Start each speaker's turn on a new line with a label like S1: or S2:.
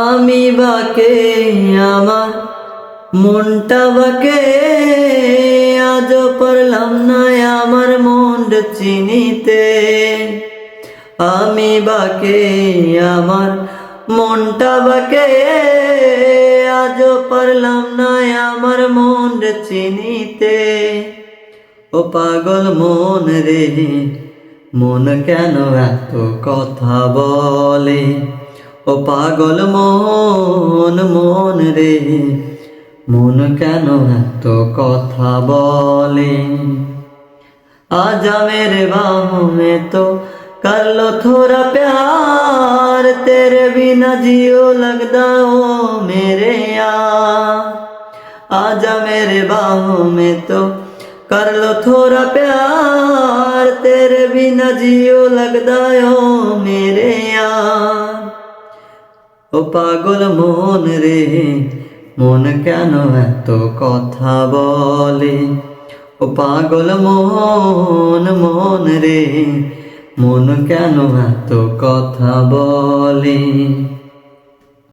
S1: আমি বাকে আমার মনটা বাকে, আজও পারলাম না আমার মন চিনিতে। আমি বাকে আমার মনটা বাকে, আজও পারলাম না আমার মন চিনিতে। ও পাগল মন রে, মন কেন এত কথা বলে? ও পাগল মন, মন রে, মন কেন এত কথা বলে? आजा मेरे बाहों में तो कर लो थोड़ा प्यार, तेरे बिना जियो लगदा ओ मेरे यार। आजा मेरे बाहों में तो कर लो थोड़ा प्यार, तेरे बिना जियो लगदा ओ मेरे यार। ओ पागल मन रे, मन কেন এত কথা বলে? ও পাগল মন, মন রে, মন কেন এত কথা বলে?